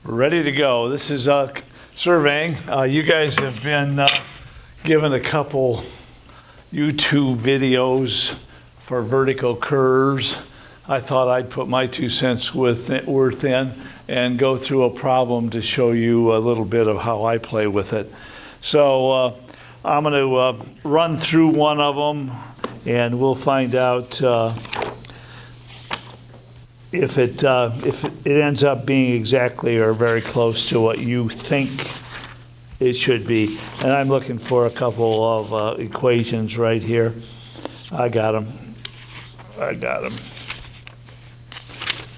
We're ready to go. This is surveying. You guys have been given a couple YouTube videos for vertical curves. I thought I'd put my 2 cents worth in and go through a problem to show you a little bit of how I play with it. So I'm going to run through one of them and we'll find out if it ends up being exactly or very close to what you think it should be. And I'm looking for a couple of equations right here. I got them.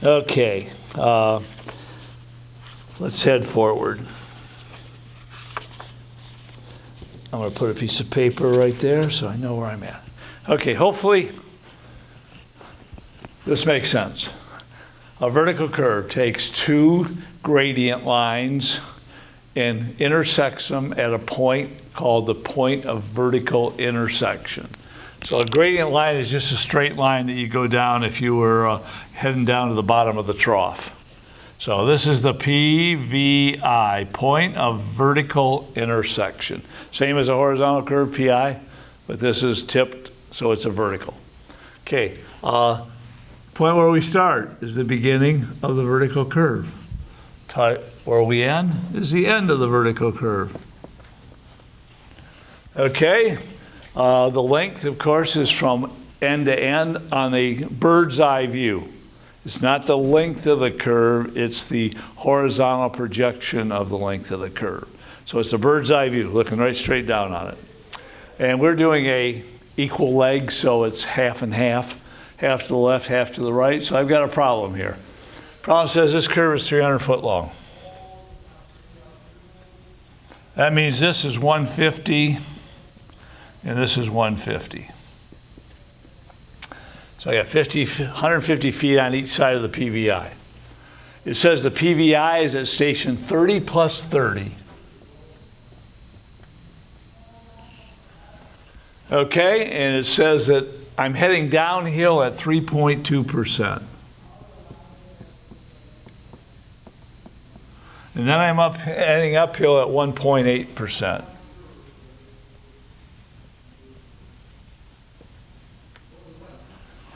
Okay, let's head forward. I'm going to put a piece of paper right there so I know where I'm at. Okay, hopefully this makes sense. A vertical curve takes two gradient lines and intersects them at a point called the point of vertical intersection. So a gradient line is just a straight line that you go down if you were heading down to the bottom of the trough. So this is the PVI, point of vertical intersection. Same as a horizontal curve, PI, but this is tipped, so it's a vertical. Okay. Point where we start is the beginning of the vertical curve. Where we end is the end of the vertical curve. Okay, the length, of course, is from end to end on a bird's eye view. It's not the length of the curve, it's the horizontal projection of the length of the curve. So it's a bird's eye view, looking right straight down on it. And we're doing a equal leg, so it's half and half. Half to the left, half to the right. So I've got a problem here. Problem says this curve is 300 foot long. That means this is 150 and this is 150. So I got 150 feet on each side of the PVI. It says the PVI is at station 30 plus 30. Okay, and it says that I'm heading downhill at 3.2%. And then I'm heading uphill at 1.8%.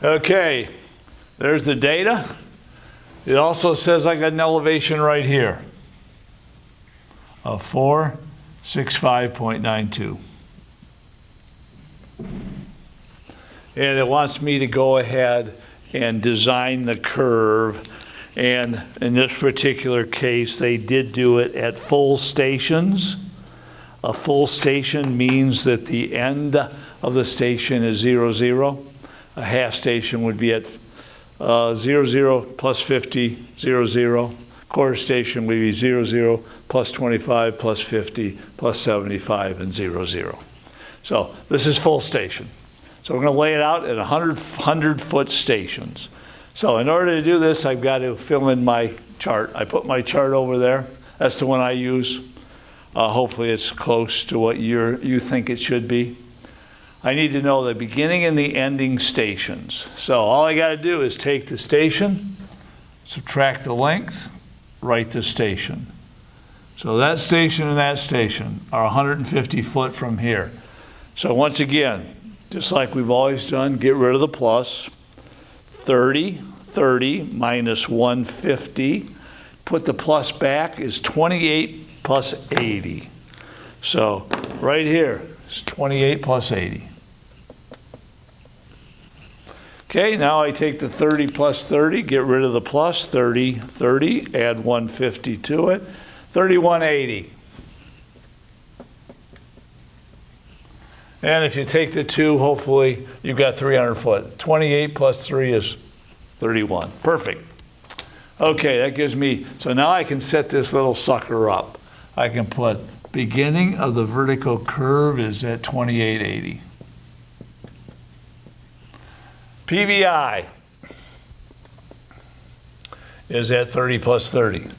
Okay, there's the data. It also says I got an elevation right here of 465.92. And it wants me to go ahead and design the curve. And in this particular case, they did do it at full stations. A full station means that the end of the station is 0, 0. A half station would be at 0, 0 plus 50, 0, 0. Quarter station would be 0, 0 plus 25 plus 50 plus 75 and 0, 0. So this is full station. So we're going to lay it out at 100-foot stations. So in order to do this, I've got to fill in my chart. I put my chart over there. That's the one I use. Hopefully it's close to what you think it should be. I need to know the beginning and the ending stations. So all I got to do is take the station, subtract the length, write the station. So that station and that station are 150 foot from here. So once again, just like we've always done, get rid of the plus. 30 minus 150. Put the plus back is 28 plus 80. So right here is 28 plus 80. Okay, now I take the 30 plus 30, get rid of the plus, 30, add 150 to it, 3180. And if you take the 2, hopefully you've got 300 foot. 28 plus 3 is 31. Perfect. Okay, that gives me, so now I can set this little sucker up. I can put beginning of the vertical curve is at 2880. PVI is at 30 plus 30.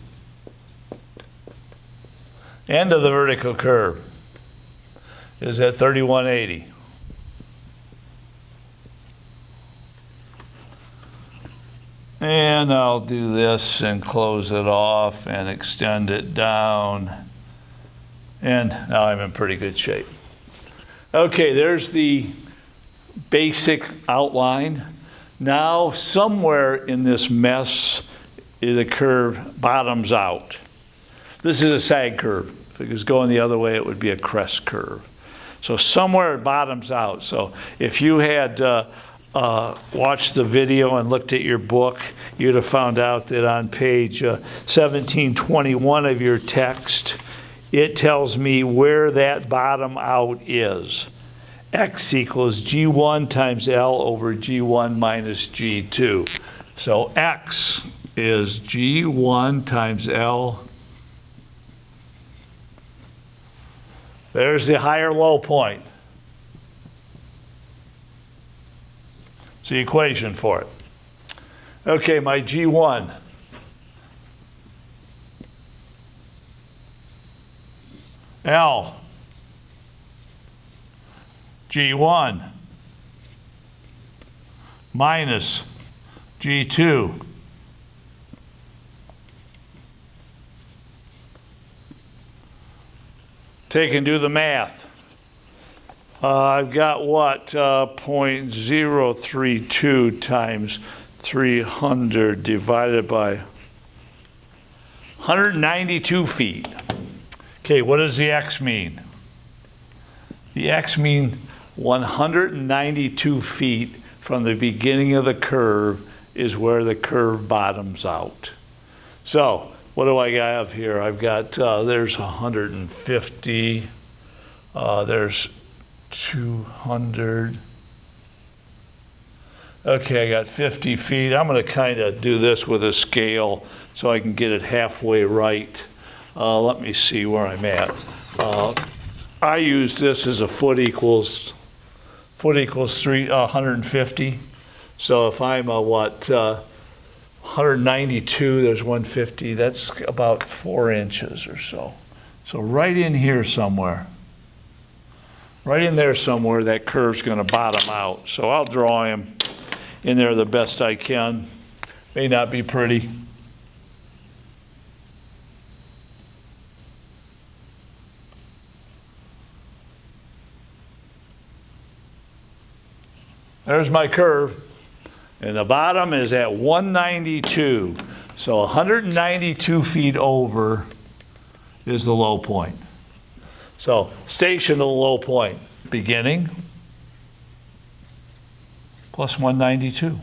End of the vertical curve is at 3180. And I'll do this and close it off and extend it down. And now I'm in pretty good shape. Okay, there's the basic outline. Now, somewhere in this mess, the curve bottoms out. This is a sag curve. If it was going the other way, it would be a crest curve. So somewhere it bottoms out. So if you had watched the video and looked at your book, you'd have found out that on page 1721 of your text, it tells me where that bottom out is. X equals G1 times L over G1 minus G2. So X is G1 times L. There's the higher low point. It's the equation for it. Okay, my G1. L. G1 minus G2 take and do the math. I've got what? 0.032 times 300 divided by 192 feet. Okay, what does the X mean? The X mean 192 feet from the beginning of the curve is where the curve bottoms out. So what do I have here? I've got, there's 150, there's 200. Okay, I got 50 feet. I'm going to kind of do this with a scale so I can get it halfway right. Let me see where I'm at. I use this as a foot equals 150. So if I'm a 192, there's 150. That's about 4 inches or so. So right in here somewhere, right in there somewhere, that curve's going to bottom out. So I'll draw him in there the best I can. May not be pretty. There's my curve, and the bottom is at 192. So 192 feet over is the low point. So station to the low point, beginning plus 192.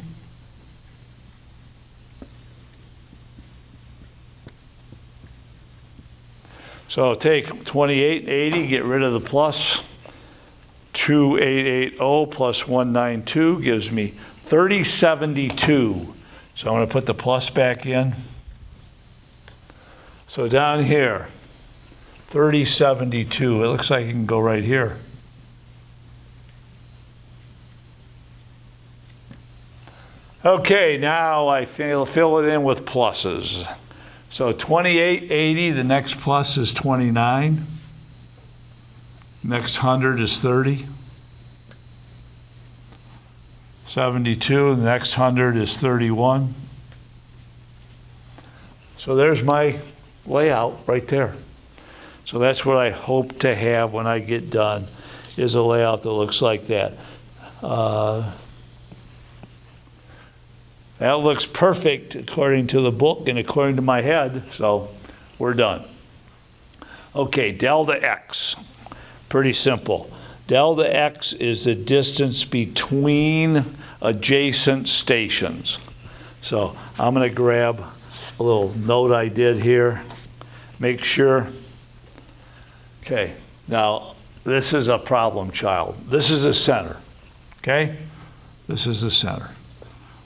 So take 2880, get rid of the plus. 2880 plus 192 gives me 3072. So I'm going to put the plus back in. So down here, 3072. It looks like it can go right here. Okay, now I fill it in with pluses. So 2880, the next plus is 29. Next 100 is 30. 72, the next 100 is 31. So there's my layout right there. So that's what I hope to have when I get done, is a layout that looks like that. That looks perfect according to the book and according to my head, so we're done. Okay, delta X. Pretty simple. Delta X is the distance between adjacent stations. So I'm going to grab a little note I did here. Make sure. Okay, now this is a problem child. This is the center. Okay? This is the center.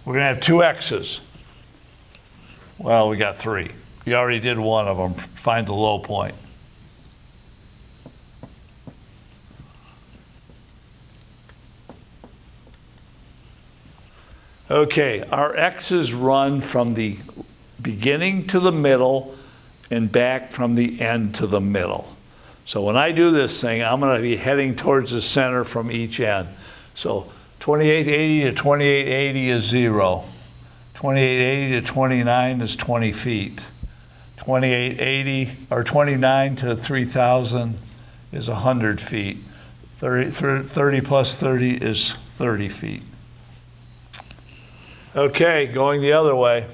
We're going to have two X's. Well, we got 3. You already did one of them. Find the low point. Okay, our X's run from the beginning to the middle and back from the end to the middle. So when I do this thing, I'm going to be heading towards the center from each end. So 2880 to 2880 is 0. 2880 to 29 is 20 feet. 2880 or 29 to 3000 is 100 feet. 30 plus 30 is 30 feet. Okay, going the other way.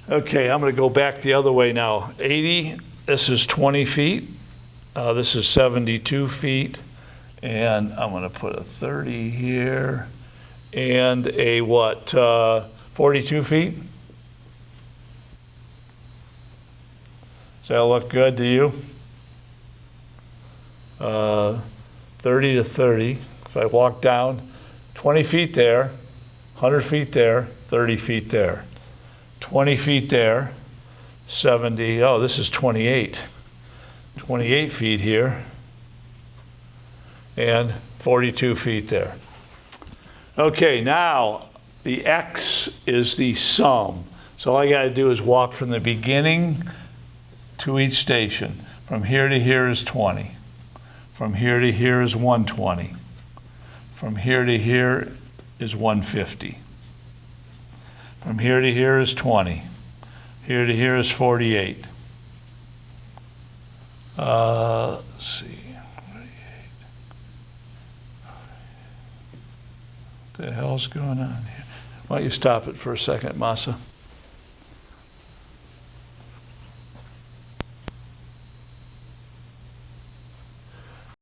Okay, I'm going to go back the other way now. 80, this is 20 feet. This is 72 feet. And I'm going to put a 30 here. And a what? 42 feet? Does that look good to you? 30 to 30. If I walk down 20 feet there, 100 feet there, 30 feet there. 20 feet there, 70, oh, this is 28. 28 feet here, and 42 feet there. Okay, now the X is the sum. So all I got to do is walk from the beginning to each station. From here to here is 20. From here to here is 120. From here to here is 150. From here to here is 20. Here to here is 48. Let's see. 48. What the hell's going on here? Why don't you stop it for a second, Masa?